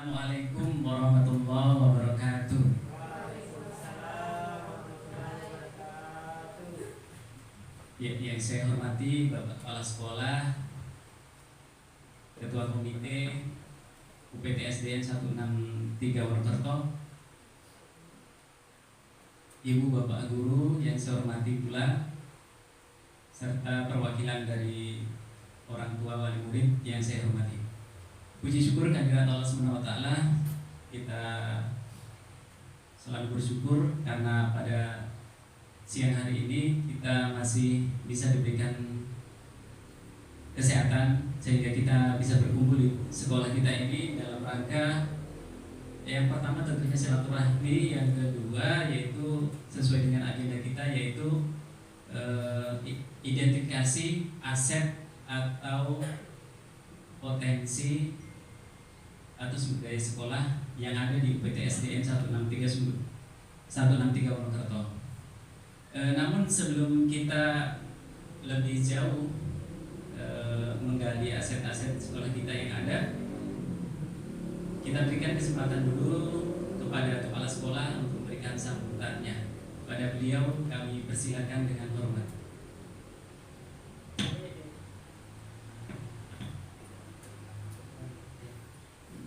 Assalamualaikum warahmatullahi wabarakatuh. Ya, yang saya hormati Bapak Kepala Sekolah, Ketua Komite UPTSDN 163 Wonokerto, Ibu Bapak Guru yang saya hormati pula, serta perwakilan dari orang tua wali murid yang saya hormati. Puji syukur kehadirat Allah Subhanahu wa taala, kita selalu bersyukur karena pada siang hari ini kita masih bisa diberikan kesehatan sehingga kita bisa berkumpul di sekolah kita ini dalam rangka yang pertama tentunya silaturahmi, yang kedua yaitu sesuai dengan agenda kita yaitu identifikasi aset atau potensi atau sumber daya sekolah yang ada di UPTSDN 163 Wonokerto. Namun sebelum kita lebih jauh menggali aset-aset sekolah kita yang ada, kita berikan kesempatan dulu kepada kepala sekolah untuk memberikan sambutannya. Kepada beliau kami persilakan dengan hormat.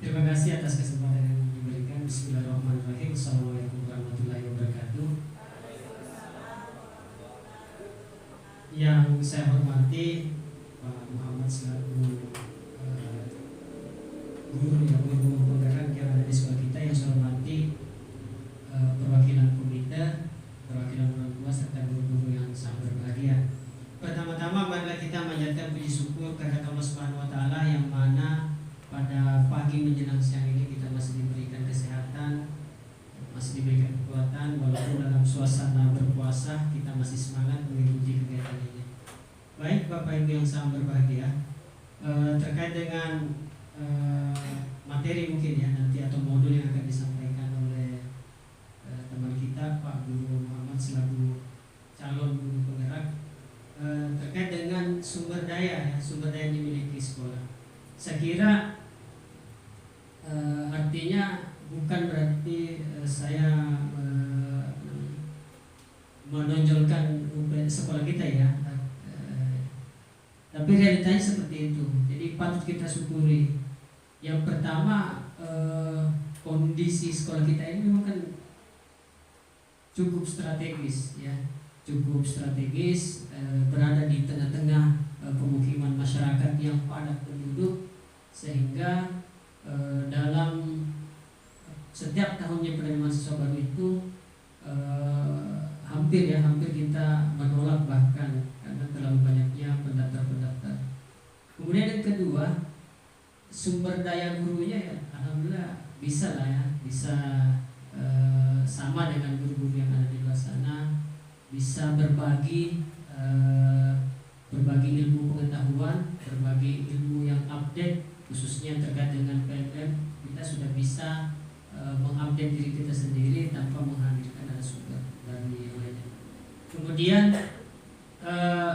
Terima kasih atas kesempatan yang diberikan. Bismillahirrahmanirrahim. Assalamualaikum warahmatullahi wabarakatuh. Yang saya hormati Pak Muhammad selaku guru penggerak yang ada di sekolah kita, yang saya hormati perwakilan komite, perwakilan orang tua serta guru-guru yang sangat berbahagia. Pertama-tama marilah kita menjadikan puji syukur kepada Allah Subhanahu wa taala yang mana pada pagi menjelang siang ini kita masih diberikan kesehatan, masih diberikan kekuatan, walaupun dalam suasana berpuasa kita masih semangat mengikuti kegiatan ini. Baik Bapak Ibu yang sangat berbahagia, terkait dengan materi mungkin ya nanti atau modul yang akan disampaikan oleh teman kita Pak Guru Muhammad selaku calon guru penggerak, terkait dengan sumber daya yang dimiliki sekolah. Saya kira artinya bukan berarti saya menonjolkan sekolah kita ya, tapi realitanya seperti itu. Jadi patut kita syukuri. Yang pertama, kondisi sekolah kita ini memang kan cukup strategis ya, berada di tengah-tengah pemukiman masyarakat yang padat penduduk, sehingga dalam setiap tahunnya penerimaan siswa baru itu hampir kita menolak bahkan karena terlalu banyaknya pendaftar. Kemudian yang kedua, sumber daya gurunya ya alhamdulillah bisa sama dengan guru-guru yang ada di luar sana, bisa berbagi ilmu pengetahuan, berbagi ilmu yang update, khususnya terkait dengan PLM. Kita sudah bisa mengupdate diri kita sendiri tanpa menghadirkan sumber dari yang lainnya. Kemudian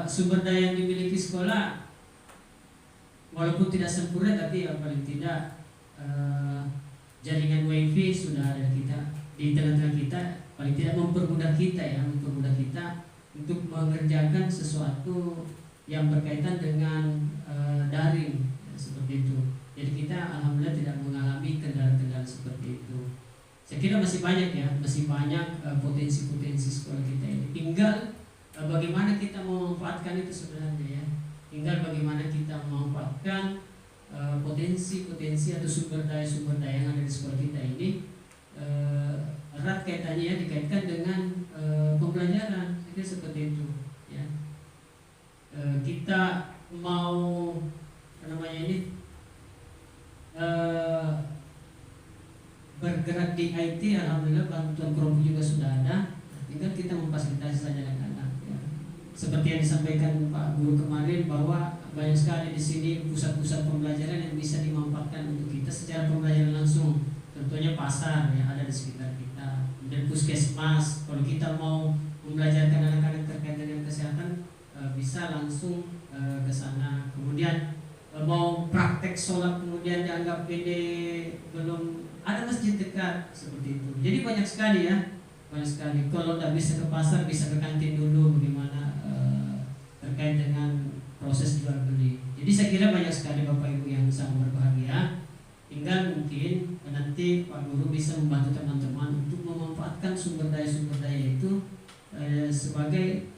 sumber daya yang dimiliki sekolah walaupun tidak sempurna, tapi yang paling tidak jaringan wifi sudah ada di tengah-tengah kita, paling tidak mempermudah kita untuk mengerjakan sesuatu yang berkaitan dengan daring seperti itu. Jadi kita alhamdulillah tidak mengalami kendala-kendala seperti itu. Saya kira masih banyak potensi-potensi sekolah kita ini. Tinggal bagaimana kita memanfaatkan itu sebenarnya ya. Tinggal bagaimana kita memanfaatkan potensi-potensi atau sumber daya yang ada di sekolah kita ini. Erat kaitannya ya, dikaitkan dengan pembelajaran. Saya kira seperti itu ya. Kita mau bergerak di IT, alhamdulillah bantuan kelompok juga sudah ada, tinggal kita memfasilitasi saja anak-anak ya. Seperti yang disampaikan Pak Guru kemarin bahwa banyak sekali di sini pusat-pusat pembelajaran yang bisa dimanfaatkan untuk kita secara pembelajaran langsung. Contohnya pasar yang ada di sekitar kita, dan puskesmas. Kalau kita mau membelajarkan anak-anak terkait dengan kesehatan, bisa langsung ke sana. Kemudian mau praktek sholat kemudian dianggap ini belum Jadi banyak sekali ya, banyak sekali. Kalau tidak bisa ke pasar, bisa ke kantin dulu, bagaimana terkait dengan proses jual beli. Jadi saya kira banyak sekali Bapak Ibu yang sangat berbahagia. Tinggal mungkin nanti Pak Guru bisa membantu teman-teman untuk memanfaatkan sumber daya itu sebagai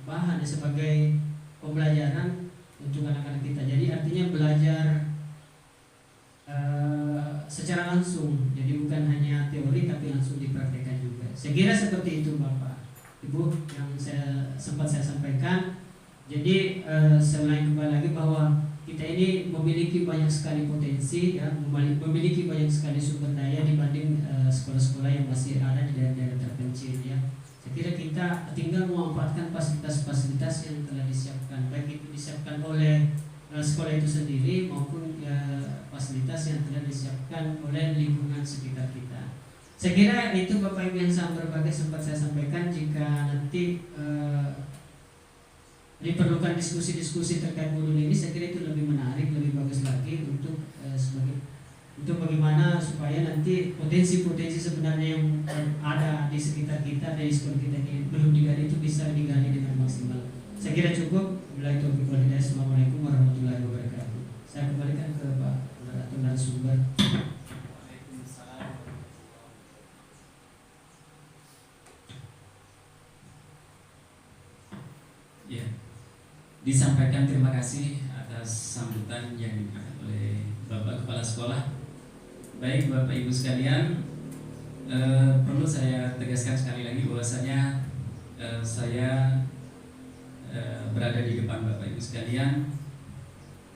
bahan, sebagai pembelajaran untuk anak-anak kita. Jadi artinya belajar secara langsung, jadi bukan hanya teori tapi langsung dipraktekkan juga. Saya kira seperti itu Bapak Ibu yang sempat saya sampaikan. Jadi saya ulangi kembali lagi bahwa kita ini memiliki banyak sekali potensi ya, memiliki banyak sekali sumber daya dibanding sekolah-sekolah yang masih ada di daerah-daerah terpencil ya. Saya kira kita tinggal memanfaatkan fasilitas-fasilitas yang telah disiapkan, baik itu disiapkan oleh sekolah itu sendiri maupun fasilitas yang telah disiapkan oleh lingkungan sekitar kita. Saya kira itu Bapak Ibu yang sangat berbahagia sempat saya sampaikan. Jika nanti diperlukan diskusi-diskusi terkait modul ini, saya kira itu lebih menarik, lebih bagus lagi untuk untuk bagaimana supaya nanti potensi-potensi sebenarnya yang ada di sekitar kita, dari sekolah kita ini belum digali itu bisa digali dengan maksimal. Saya kira cukup. Wabillahi taufiq wal hidayah. Assalamualaikum warahmatullahi wabarakatuh. Saya kembalikan ke Pak narasumber. Ya, disampaikan terima kasih atas sambutan yang diberikan oleh Bapak Kepala Sekolah. Baik Bapak Ibu sekalian, perlu saya tegaskan sekali lagi bahwasanya saya berada di depan Bapak Ibu sekalian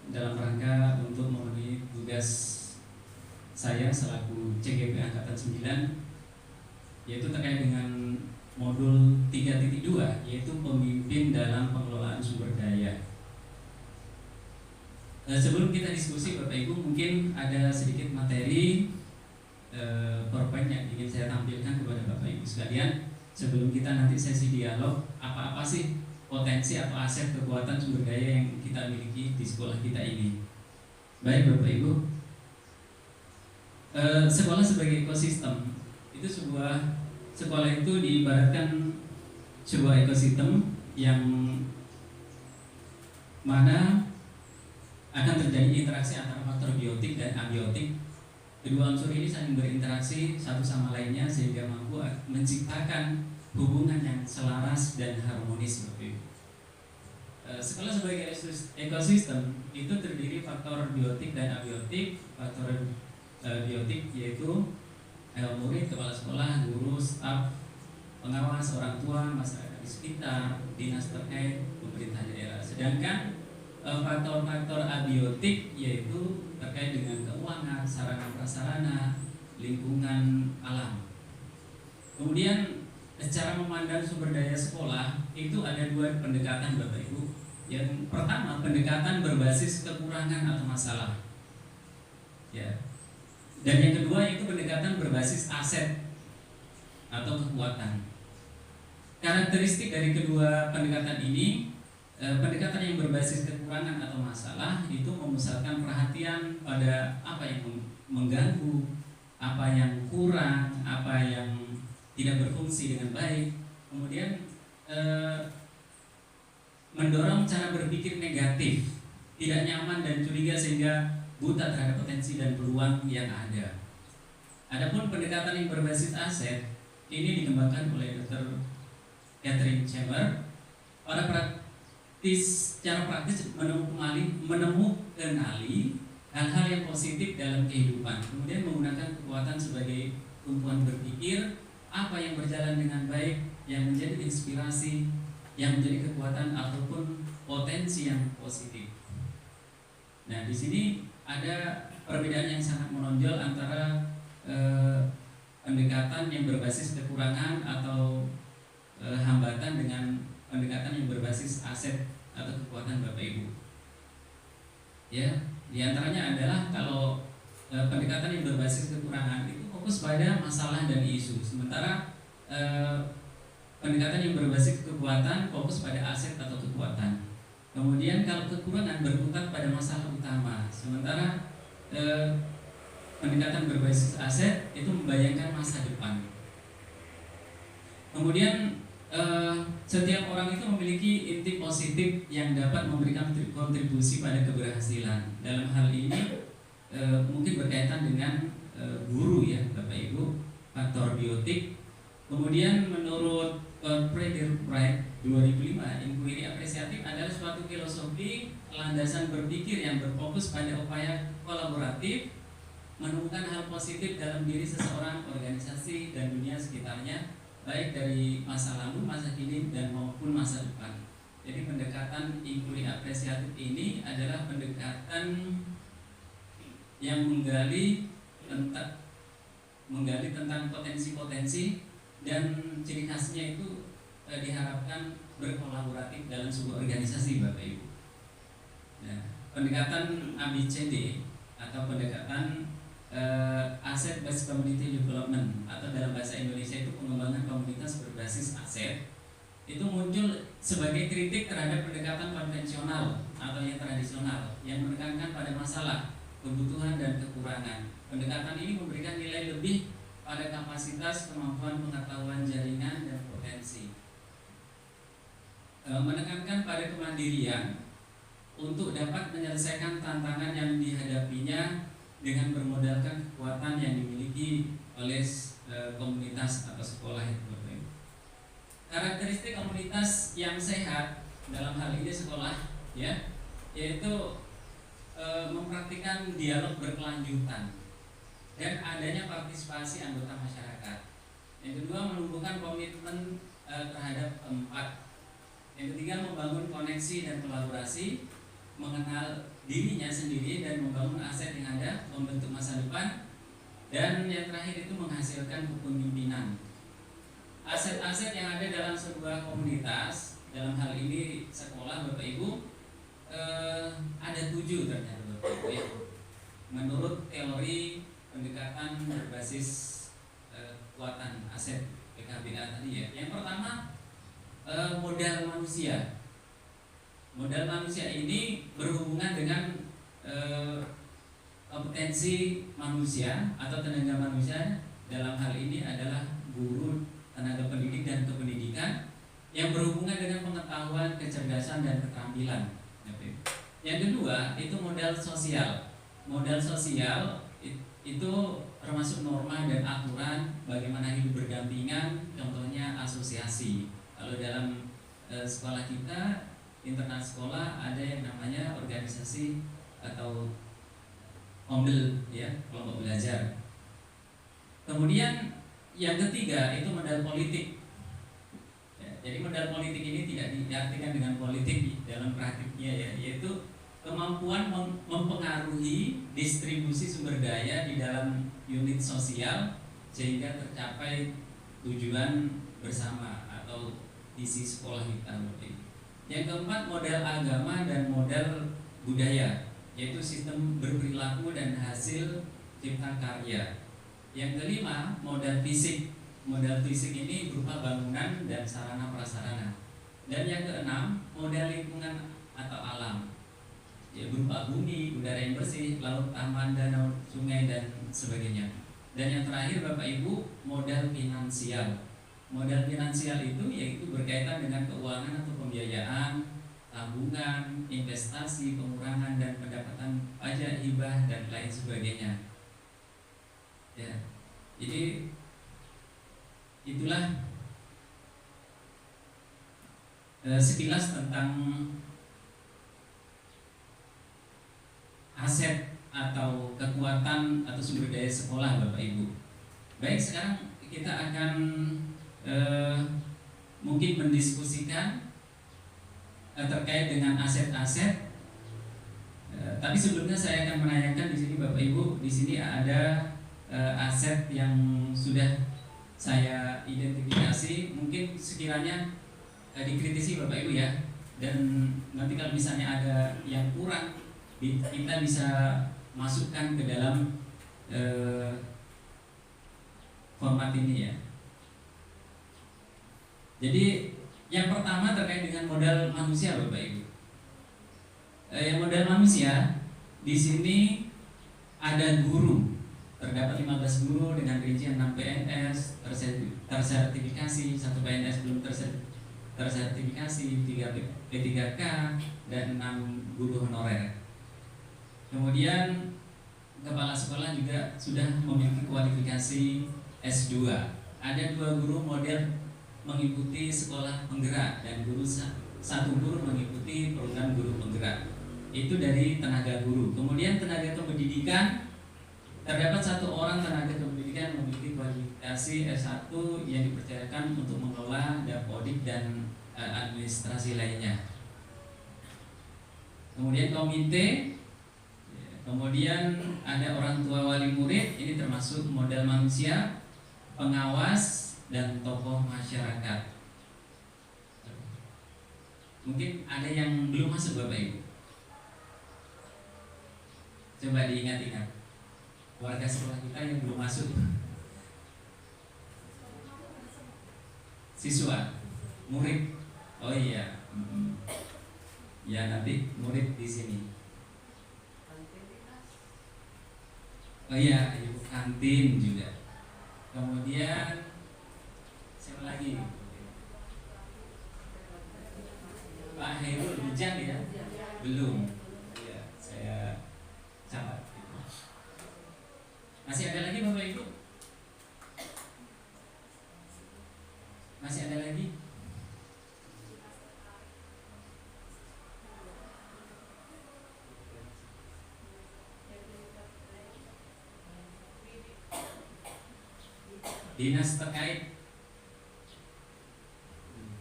dalam rangka untuk memenuhi tugas saya selaku CGP Angkatan 9, yaitu terkait dengan modul 3.2, yaitu pemimpin dalam pengelolaan sumber daya. Sebelum kita diskusi Bapak Ibu, mungkin ada sedikit materi PowerPoint yang ingin saya tampilkan kepada Bapak Ibu sekalian sebelum kita nanti sesi dialog. Apa sih potensi atau aset kekuatan sumber daya yang kita miliki di sekolah kita ini? Baik Bapak Ibu, sekolah sebagai ekosistem itu sekolah itu diibaratkan sebuah ekosistem yang mana akan terjadi interaksi antara faktor biotik dan abiotik. Kedua unsur ini saling berinteraksi satu sama lainnya sehingga mampu menciptakan hubungan yang selaras dan harmonis. Sekolah sebagai ekosistem itu terdiri faktor biotik dan abiotik. Faktor biotik yaitu murid, kepala sekolah, guru, staf, pengawas, orang tua, masyarakat di sekitar, dinas terkait, pemerintah daerah. Sedangkan faktor-faktor abiotik yaitu terkait dengan keuangan, sarana prasarana, lingkungan alam. Kemudian cara memandang sumber daya sekolah itu ada dua pendekatan Bapak Ibu. Yang pertama, pendekatan berbasis kekurangan atau masalah. Ya. Dan yang kedua itu pendekatan berbasis aset atau kekuatan. Karakteristik dari kedua pendekatan ini, pendekatan yang berbasis kekurangan atau masalah itu memusatkan perhatian pada apa yang mengganggu, apa yang kurang, apa yang tidak berfungsi dengan baik. Kemudian mendorong cara berpikir negatif, tidak nyaman dan curiga sehingga buta terhadap potensi dan peluang yang ada. Adapun pendekatan yang berbasis aset ini dikembangkan oleh Dr. Catherine Chamber. Secara praktis menemukan hal-hal yang positif dalam kehidupan, kemudian menggunakan kekuatan sebagai tumpuan berpikir, apa yang berjalan dengan baik, yang menjadi inspirasi, yang menjadi kekuatan ataupun potensi yang positif. Nah, di sini ada perbedaan yang sangat menonjol antara pendekatan yang berbasis kekurangan atau hambatan dengan pendekatan yang berbasis aset atau kekuatan Bapak Ibu. Ya, di antaranya adalah kalau pendekatan yang berbasis kekurangan itu fokus pada masalah dan isu, sementara pendekatan yang berbasis kekuatan fokus pada aset atau kekuatan. Kemudian kalau kekurangan berkutat pada masalah utama, sementara pendekatan berbasis aset itu membayangkan masa depan. Kemudian setiap orang itu memiliki inti positif yang dapat memberikan kontribusi pada keberhasilan. Dalam hal ini mungkin berkaitan dengan guru ya Bapak Ibu, faktor biotik. Kemudian menurut Friedrich 2005, inquiry apresiatif adalah suatu filosofi landasan berpikir yang berfokus pada upaya kolaboratif menemukan hal positif dalam diri seseorang, organisasi, dan dunia sekitarnya, baik dari masa lalu, masa kini, dan maupun masa depan. Jadi pendekatan inquiry apresiatif ini adalah pendekatan yang menggali tentang potensi-potensi, dan ciri khasnya itu diharapkan berkolaboratif dalam sebuah organisasi, Bapak Ibu. Nah, pendekatan ABCD atau pendekatan Asset Based Community Development atau dalam bahasa Indonesia itu pengembangan komunitas berbasis aset, itu muncul sebagai kritik terhadap pendekatan konvensional atau yang tradisional yang menekankan pada masalah, kebutuhan, dan kekurangan. Pendekatan ini memberikan nilai lebih pada kapasitas, kemampuan, pengetahuan, jaringan, dan potensi. Menekankan pada kemandirian untuk dapat menyelesaikan tantangan yang dihadapinya dengan bermodalkan kekuatan yang dimiliki oleh komunitas atau sekolah itu. Karakteristik komunitas yang sehat dalam hal ini sekolah ya, yaitu mempraktikkan dialog berkelanjutan dan adanya partisipasi anggota masyarakat. Yang kedua, menumbuhkan komitmen terhadap empat. Yang ketiga, membangun koneksi dan kolaborasi, mengenal dirinya sendiri dan membangun aset yang ada, membentuk masa depan. Dan yang terakhir itu menghasilkan kepemimpinan. Aset-aset yang ada dalam sebuah komunitas, dalam hal ini sekolah Bapak Ibu, ada 7 ternyata Bapak Ibu ya. Menurut teori pendekatan berbasis kekuatan aset PKBA tadi ya. Yang pertama, modal manusia. Modal manusia ini berhubungan dengan kompetensi manusia atau tenaga manusia. Dalam hal ini adalah guru, tenaga pendidik, dan kependidikan yang berhubungan dengan pengetahuan, kecerdasan, dan keterampilan. Yang kedua itu modal sosial. Modal sosial itu termasuk norma dan aturan bagaimana hidup berdampingan, contohnya asosiasi. Kalau dalam sekolah kita, internal sekolah, ada yang namanya organisasi atau OMBEL ya, kelompok belajar. Kemudian yang ketiga itu modal politik ya, jadi modal politik ini tidak diartikan dengan politik dalam praktiknya ya, yaitu kemampuan mempengaruhi distribusi sumber daya di dalam unit sosial sehingga tercapai tujuan bersama atau visi sekolah kita. Yang keempat, modal agama dan modal budaya, yaitu sistem berperilaku dan hasil cipta karya. Yang kelima, modal fisik. Modal fisik ini berupa bangunan dan sarana prasarana. Dan yang keenam, modal lingkungan atau alam, ya, berupa bumi, udara yang bersih, laut, taman, danau, sungai, dan sebagainya. Dan yang terakhir Bapak Ibu, modal finansial. Modal finansial itu yaitu berkaitan dengan keuangan atau pembiayaan, tabungan, investasi, pengurangan, dan pendapatan pajak, hibah, dan lain sebagainya. Ya, jadi itulah sekilas tentang aset atau kekuatan atau sumber daya sekolah Bapak Ibu. Baik, sekarang kita akan mungkin mendiskusikan terkait dengan aset-aset. Tapi sebelumnya saya akan menanyakan di sini Bapak Ibu, di sini ada aset yang sudah saya identifikasi, mungkin sekiranya dikritisi Bapak Ibu ya. Dan nanti kalau misalnya ada yang kurang, kita bisa masukkan ke dalam format ini ya. Jadi yang pertama terkait dengan modal manusia Bapak Ibu. Yang modal manusia di sini ada guru. terdapat 15 guru dengan rincian 6 PNS tersertifikasi, 1 PNS belum tersertifikasi, 3 P3K, dan 6 guru honorer. Kemudian kepala sekolah juga sudah memiliki kualifikasi S2. Ada 2 guru model mengikuti sekolah penggerak dan 1 guru mengikuti program guru penggerak. Itu dari tenaga guru. Kemudian tenaga kependidikan, terdapat 1 orang tenaga kependidikan memiliki kualifikasi S1 yang dipercayakan untuk mengelola dapodik dan administrasi lainnya. Kemudian komite, kemudian ada orang tua wali murid, ini termasuk modal manusia, pengawas, dan tokoh masyarakat. Mungkin ada yang belum masuk Bapak Ibu. Coba diingat-ingat warga sekolah kita yang belum masuk. Siswa, murid. Oh iya. Ya nanti murid di sini. Oh iya, ibu kantin juga. Kemudian siapa lagi? Pak Heru Bujang ya? Belum. Ya, saya catat. Masih ada lagi Bapak Ibu? Masih ada lagi? Dinas terkait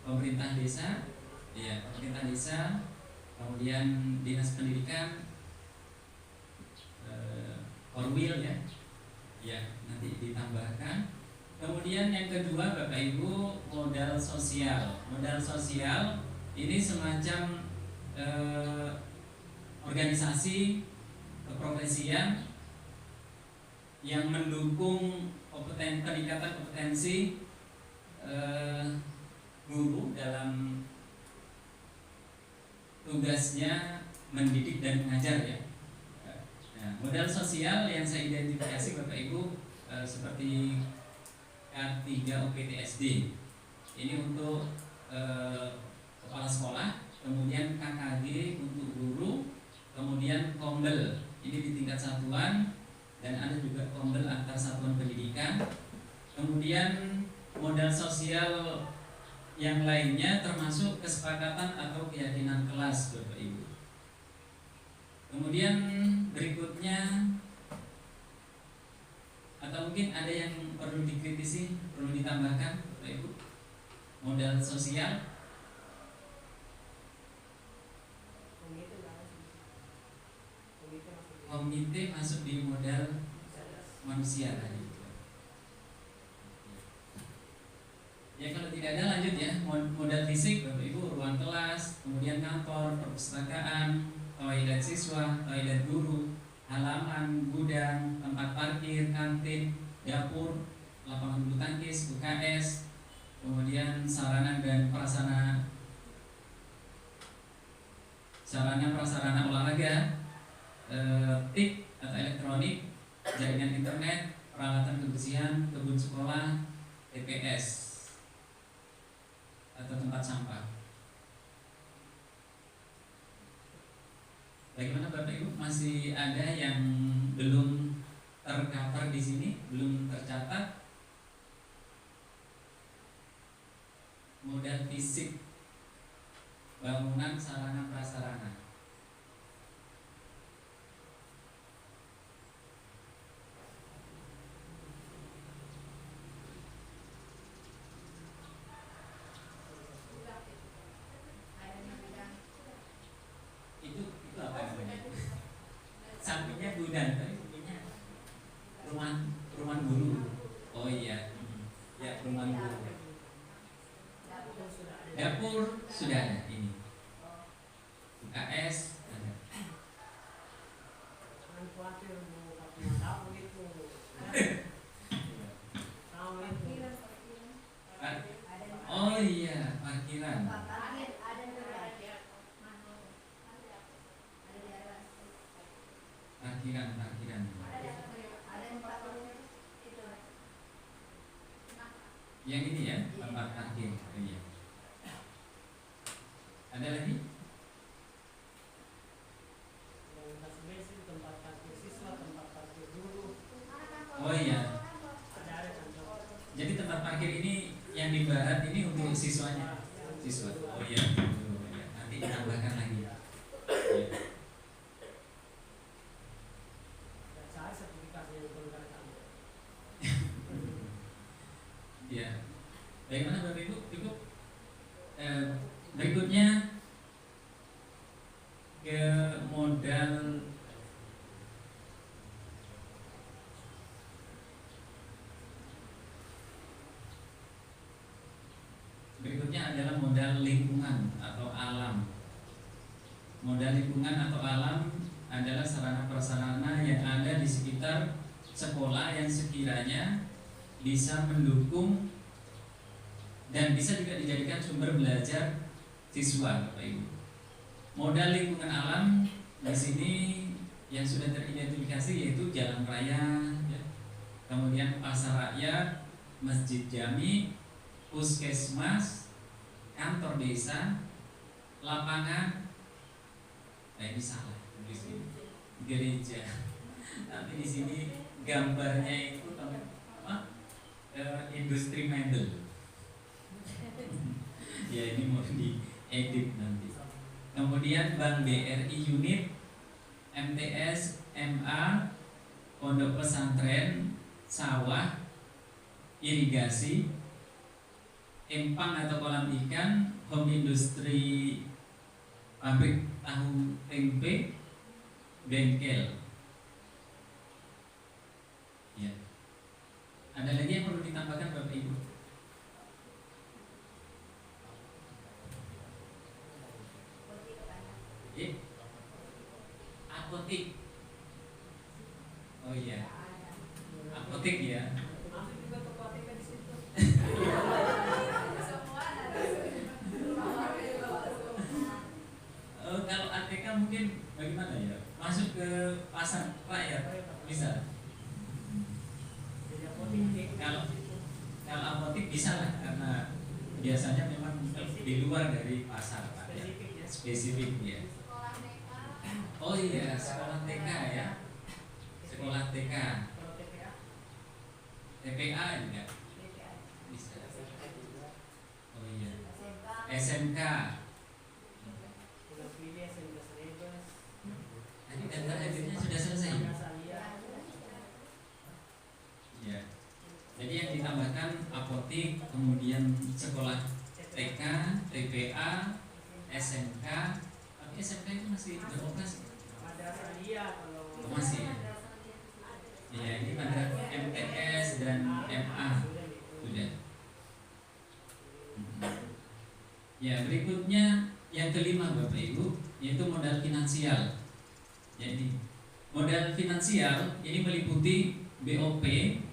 pemerintah desa, ya pemerintah desa, kemudian dinas pendidikan, Orwil ya nanti ditambahkan. Kemudian yang kedua Bapak Ibu, modal sosial. Modal sosial ini semacam organisasi keprofesian yang mendukung peningkatan kompetensi guru dalam tugasnya mendidik dan mengajar ya. Nah, modal sosial yang saya identifikasi Bapak Ibu seperti K3 OPTSD ini untuk kepala sekolah, kemudian KKG untuk guru, kemudian kombel ini di tingkat satuan, dan ada juga kombel antar satuan pendidikan. Kemudian modal sosial yang lainnya termasuk kesepakatan atau keyakinan kelas Bapak Ibu. Kemudian berikutnya, atau mungkin ada yang perlu dikritisi, perlu ditambahkan Bapak Ibu, modal sosial. Komite masuk di modal manusia tadi. Ya kalau tidak ada lanjut ya, modal fisik Bapak Ibu, ruang kelas, kemudian kantor, perpustakaan, toilet siswa, toilet guru, halaman, gudang, tempat parkir, kantin, dapur, lapangan bulu tangkis, UKS, kemudian sarana dan prasarana prasarana olahraga, TIK atau elektronik, jaringan internet, peralatan kebersihan, kebun sekolah, TPS atau tempat sampah. Bagaimana Bapak Ibu, masih ada yang belum tercover di sini, belum tercatat? Modal fisik, bangunan, sarana prasarana. Itu apa namanya? Sampingnya gudang, tapi sampingnya rumah guru. Oh iya, ya rumah guru. Dapur sudah ada ini. UKS ada. Oh iya, parkiran. Parkiran. Yang ini ya, tempat parkir. Iya. Ada lagi? Oh iya. Jadi tempat parkir ini yang di barat ini untuk siswanya. Siswa. Oh iya. Oh, iya. Nanti ditambahkan lagi. Iya. Ya. Bagaimana Bapak Ibu? Cukup. Berikutnya ke modal adalah modal lingkungan atau alam. Modal lingkungan atau alam adalah sarana prasarana yang ada di sekitar sekolah yang sekiranya bisa mendukung dan bisa juga dijadikan sumber belajar siswa, Bapak Ibu. Modal lingkungan alam di sini yang sudah teridentifikasi yaitu jalan raya, ya. Kemudian pasar rakyat, masjid jami, puskesmas, kantor desa, lapangan. Nah ini salah di sini, gereja. Tapi di sini gambarnya itu apa? Industri mebel. Ya ini mau diedit nanti. Kemudian Bank BRI unit, MTS, MA, pondok pesantren, sawah, irigasi, empang atau kolam ikan, home industri, pabrik tahu tempe, bengkel. Ya. Ada lagi yang perlu ditambahkan Bapak Ibu? Apotik. Oh iya. Apotik ya. Kalau ATK mungkin bagaimana ya? Masuk ke pasar rakyat bisa. Kalau apotik bisa lah karena biasanya memang di luar dari pasar rakyat. Spesifik ya. Oh iya, sekolah TK ya. Sekolah TK. TPA juga bisa. Oh iya. SMK. Tadi daftar hadirnya sudah selesai. Ya. Jadi yang ditambahkan apotik, kemudian sekolah TK, TPA, SMK. Tapi SMK itu masih beroperasi. Oh, masih ya. Ya ini pada MTS dan MA sudah. Ya berikutnya yang kelima Bapak Ibu yaitu modal finansial. Jadi modal finansial ini meliputi BOP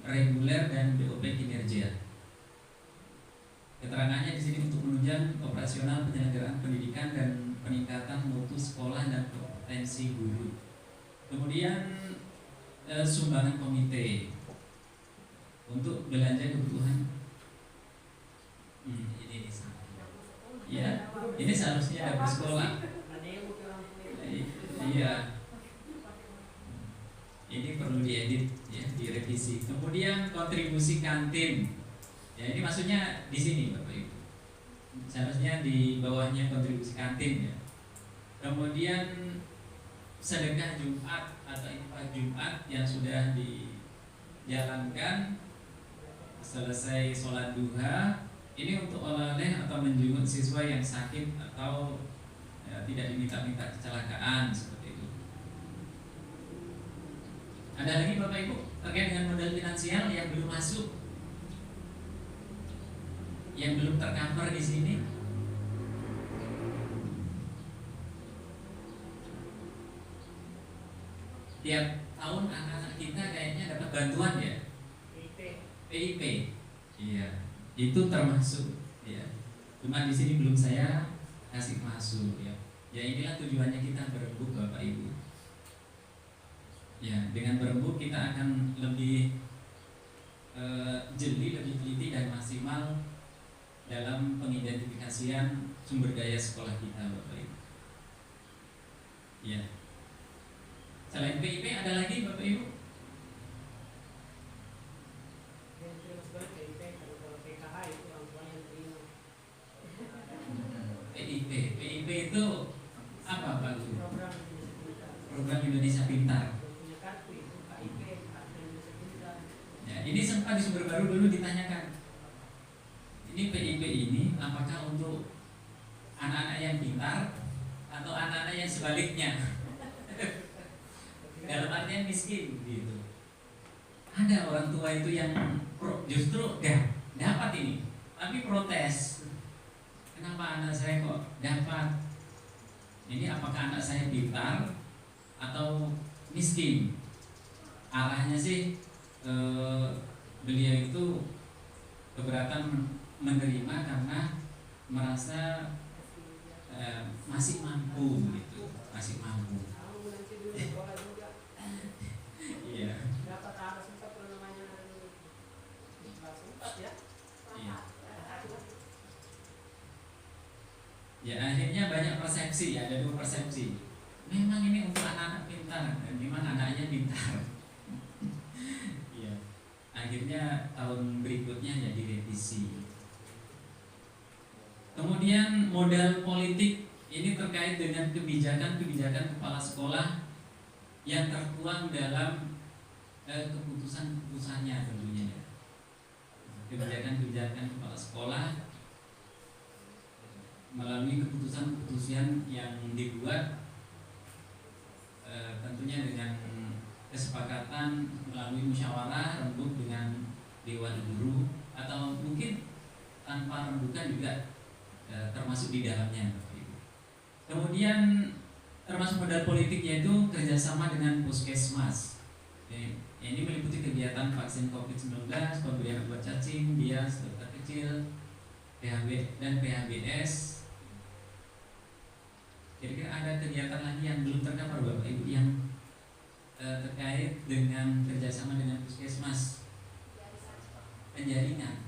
reguler dan BOP kinerja. Keterangannya di sini untuk menunjang operasional penyelenggaraan pendidikan dan peningkatan mutu sekolah dan kompetensi guru. Kemudian sumbangan komite untuk belanja kebutuhan. Ini sama. Ya, ini seharusnya ada bersekolah. Iya. Ini perlu diedit, ya, direvisi. Kemudian kontribusi kantin. Ya, ini maksudnya di sini, Bapak Ibu. Seharusnya di bawahnya kontribusi kantin, ya. Kemudian sedekah Jumat atau infak Jumat yang sudah dijalankan selesai sholat duha, ini untuk oleh-oleh atau menjenguk siswa yang sakit atau tidak diminta-minta kecelakaan seperti itu. Ada lagi Bapak Ibu terkait dengan modal finansial yang belum masuk, yang belum tercover di sini? Tiap tahun anak-anak kita kayaknya dapat bantuan ya, PIP. Iya, itu termasuk ya. Cuma di sini belum saya kasih masuk ya. Ya inilah tujuannya kita berembuk Bapak Ibu. Ya, dengan berembuk kita akan lebih jeli, lebih teliti dan maksimal dalam pengidentifikasian sumber daya sekolah kita, Bapak Ibu. Ya. Selain PIP ada lagi Bapak Ibu? PIP itu apa Pak Guru? Program Indonesia Pintar. Ya, ini sempat di sumber baru dulu ditanyakan. Ini PIP ini apakah untuk anak-anak yang pintar atau anak-anak yang sebaliknya? Dalam artian miskin gitu. Ada orang tua itu yang justru dapat ini, tapi protes. Kenapa anak saya kok dapat? Ini apakah anak saya pintar atau miskin? Arahnya sih beliau itu keberatan menerima karena merasa masih mampu gitu, masih mampu. Iya. Ya akhirnya banyak persepsi, ada dua persepsi. Memang ini untuk anak-anak pintar, memang anaknya pintar. Iya. Akhirnya tahun berikutnya ya direvisi. Kemudian modal politik ini terkait dengan kebijakan-kebijakan kepala sekolah yang tertuang dalam keputusan-keputusannya tentunya ya. Kebijakan-kebijakan kepala sekolah melalui keputusan-keputusan yang dibuat tentunya dengan kesepakatan melalui musyawarah rembuk dengan dewan guru atau mungkin tanpa rembukan juga termasuk di dalamnya. Kemudian termasuk modal politik yaitu kerjasama dengan puskesmas. Ini meliputi kegiatan vaksin COVID-19, pemberian obat cacing, bias, dokter kecil, PHB dan PHBS. Kira-kira ada kegiatan lagi yang belum tercover Bapak Ibu yang terkait dengan kerjasama dengan puskesmas, penjaringan.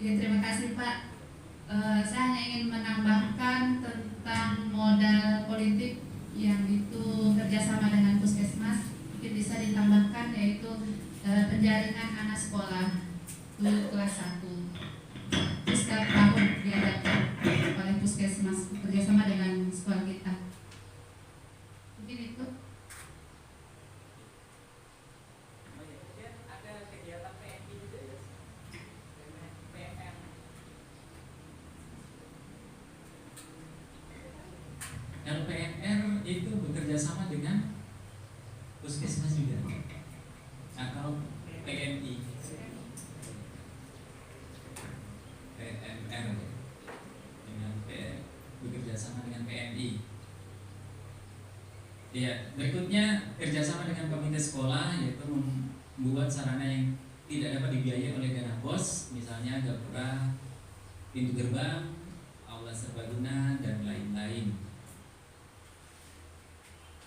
Ya, terima kasih Pak. Saya hanya ingin menambahkan tentang modal politik yang itu kerjasama dengan puskesmas. Mungkin bisa ditambahkan yaitu penjaringan anak sekolah dulu kelas 1. Itu setiap tahun diadakan oleh puskesmas kerjasama dengan sekolah kita. Mungkin itu. LPNR itu bekerja sama dengan puskesmas juga atau PMI. PMR dengan bekerja sama dengan PMI. Ya, berikutnya kerjasama dengan komite sekolah yaitu membuat sarana yang tidak dapat dibiayai oleh dana BOS, misalnya gapura, pintu gerbang, aula serbaguna dan lain-lain.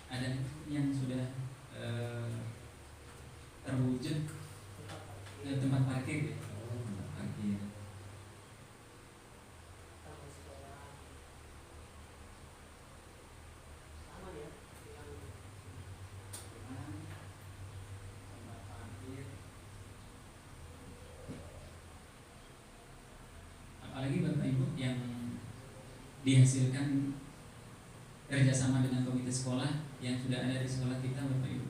Ada yang sudah terwujud tempat parkir ya? Tempat parkir. dihasilkan kerjasama dengan komite sekolah yang sudah ada di sekolah kita, Bapak Ibu?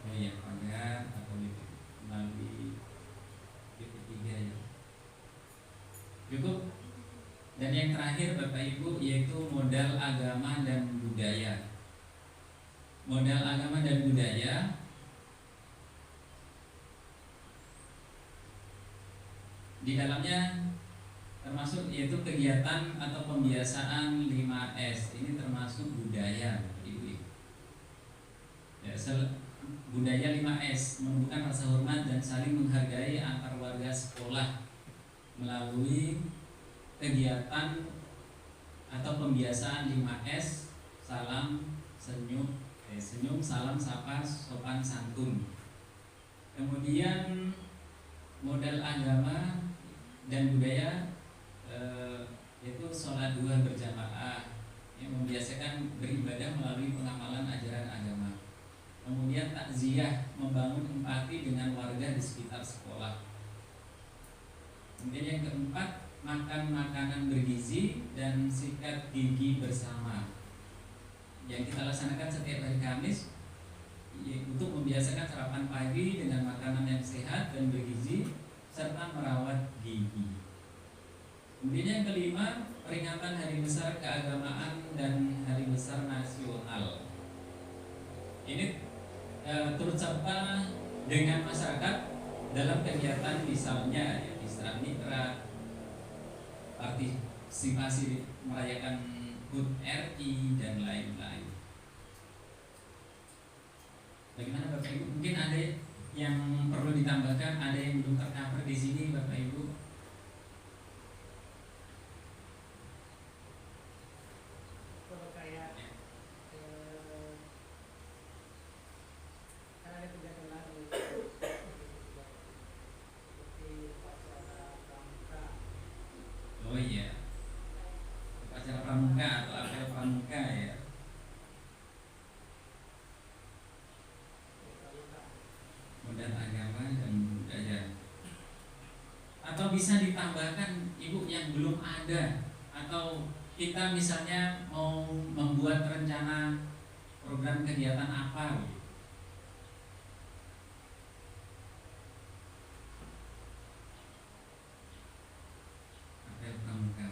Oh iya, pagar atau melalui BP3 ya. Cukup. Dan yang terakhir Bapak Ibu yaitu modal agama dan budaya. Modal agama dan budaya di dalamnya termasuk yaitu kegiatan atau pembiasaan 5S. Ini termasuk budaya Bapak Ibu. Ya, budaya 5S, menumbuhkan rasa hormat dan saling menghargai antar warga sekolah melalui kegiatan atau pembiasaan 5S, senyum, salam, sapa, sopan santun. Kemudian modal agama dan budaya yaitu sholat 2 berjamaah yang membiasakan beribadah melalui pengamalan ajaran agama. Kemudian takziah, membangun empati dengan warga di sekitar sekolah. Kemudian yang keempat, makan makanan bergizi dan sikat gigi bersama yang kita laksanakan setiap hari Kamis untuk membiasakan sarapan pagi dengan makanan yang sehat dan bergizi serta merawat gigi. Kemudian yang kelima, peringatan Hari Besar Keagamaan dan Hari Besar Nasional. Ini turut serta dengan masyarakat dalam kegiatan misalnya ya, Isra Mitra, partisipasi merayakan HUT RI dan lain-lain. Bagaimana Bapak Ibu? Mungkin ada yang perlu ditambahkan, ada yang belum tercover di sini Bapak Ibu? Kalau kayak kan ada kegiatan lain seperti upacara pramuka. Oh iya, upacara pramuka atau apel pramuka ya. Modal agama dan budaya. Atau bisa ditambahkan Ibu yang belum ada, atau kita misalnya mau membuat rencana program kegiatan apa gitu. Apel pramuka.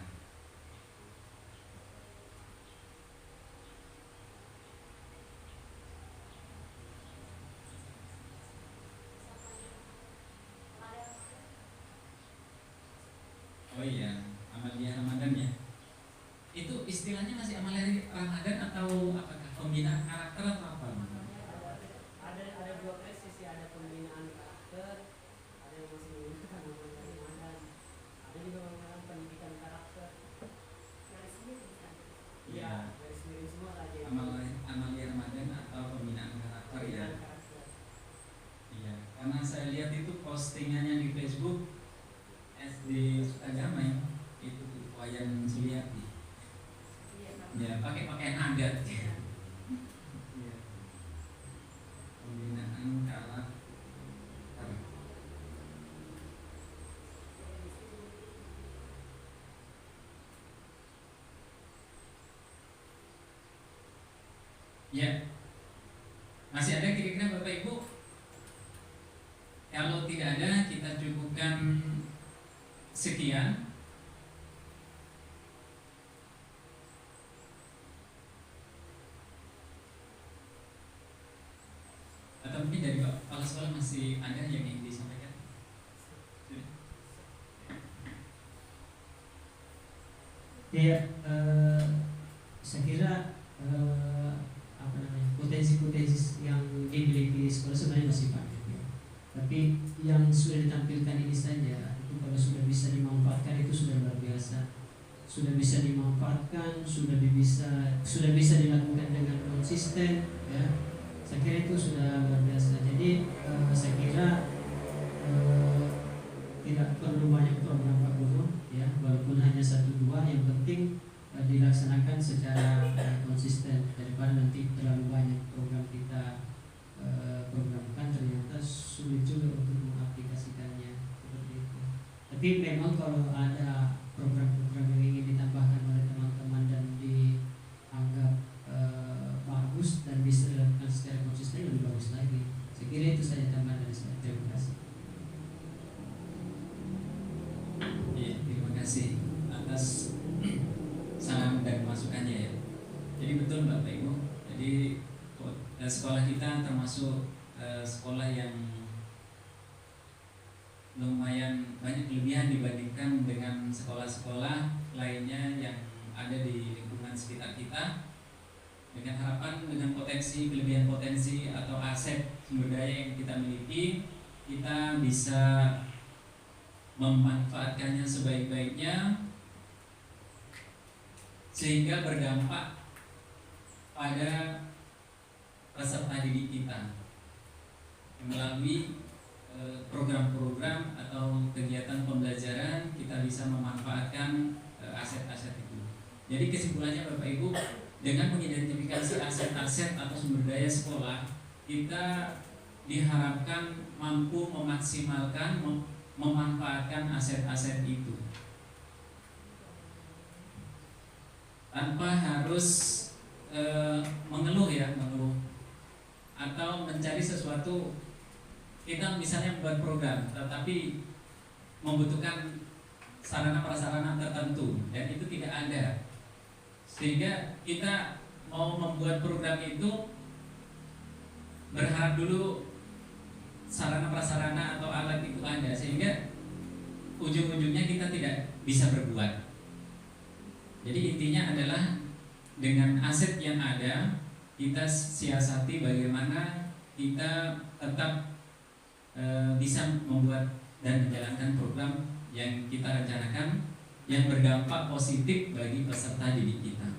Oh iya, Amalia Ramadan ya. Itu istilahnya masih Amalia Ramadan atau apakah pembinaan karakter atau apa? Ada dua krisis ya, ada pembinaan karakter, ada yang masih menggunakan namanya Ramadan, ada juga menggunakan pendidikan karakter. Iya, garis miring semua saja. Amalia Ramadan atau pembinaan karakter ya. Pembinaan karakter. Iya, karena saya lihat itu postingannya di Facebook SD Sukagama ya, itu Wayan Suliati. Ya, pakai pakaian adat. Iya. Pembinaan karakter. Ya, masih ada kira-kira Bapak Ibu? Kalau tidak ada, kita cukupkan sekian. Atau mungkin dari kepala sekolah masih ada yang ingin disampaikan? Iya, saya kira potensi-potensi yang dimiliki sekolah sebenarnya masih banyak ya. Tapi yang sudah ditampilkan ini saja itu kalau sudah bisa dimanfaatkan itu sudah luar biasa. Sudah bisa dimanfaatkan, sudah bisa dilakukan dengan konsisten ya. Saya kira itu sudah luar biasa. Jadi saya kira tidak perlu banyak program Pak Guru ya, walaupun hanya 1-2 yang penting dilaksanakan secara konsisten daripada nanti terlalu banyak program kita programkan ternyata sulit juga untuk mengaplikasikannya seperti itu. Tapi memang kalau ada program-program yang ingin ditambahkan oleh teman-teman dan dianggap bagus dan bisa dilakukan secara konsisten, lebih bagus lagi. Saya kira itu saja tambahan dari saya. Terima kasih. Iya, terima kasih atas saran dan masukannya ya. Jadi betul Bapak Ibu. Jadi sekolah kita termasuk sekolah yang lumayan banyak kelebihan dibandingkan dengan sekolah-sekolah lainnya yang ada di lingkungan sekitar kita. Dengan harapan dengan potensi, kelebihan potensi atau aset sumber daya yang kita miliki, kita bisa memanfaatkannya sebaik-baiknya sehingga berdampak pada peserta didik kita melalui program-program atau kegiatan pembelajaran. Kita bisa memanfaatkan aset-aset itu. Jadi kesimpulannya Bapak Ibu, dengan mengidentifikasi aset-aset atau sumber daya sekolah, kita diharapkan mampu memaksimalkan, memanfaatkan aset-aset itu tanpa harus mengeluh atau mencari sesuatu. Kita misalnya membuat program tetapi membutuhkan sarana prasarana tertentu dan itu tidak ada, sehingga kita mau membuat program itu berharap dulu sarana prasarana atau alat itu ada, sehingga ujung-ujungnya kita tidak bisa berbuat. Jadi intinya adalah dengan aset yang ada, kita siasati bagaimana kita tetap bisa membuat dan menjalankan program yang kita rencanakan yang berdampak positif bagi peserta didik kita.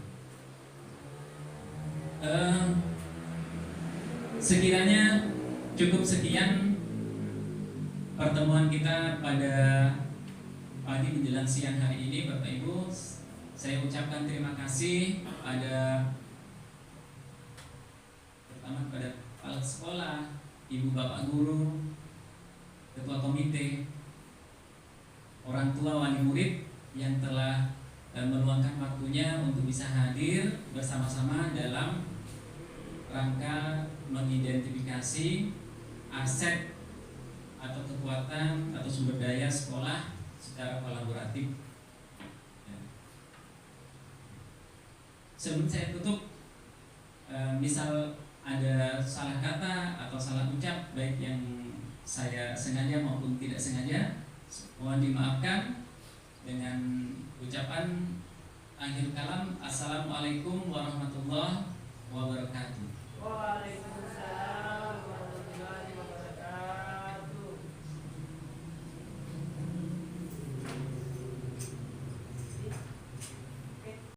Sekiranya cukup sekian pertemuan kita pada pagi menjelang siang hari ini, Bapak Ibu. Saya ucapkan terima kasih pertama kepada kepala sekolah, ibu bapak guru, ketua komite, orang tua wali murid yang telah meluangkan waktunya untuk bisa hadir bersama-sama dalam rangka mengidentifikasi aset atau kekuatan atau sumber daya sekolah secara kolaboratif. Sebelum saya tutup, misal ada salah kata atau salah ucap baik yang saya sengaja maupun tidak sengaja, mohon dimaafkan. Dengan ucapan akhir kalam, assalamualaikum warahmatullahi wabarakatuh.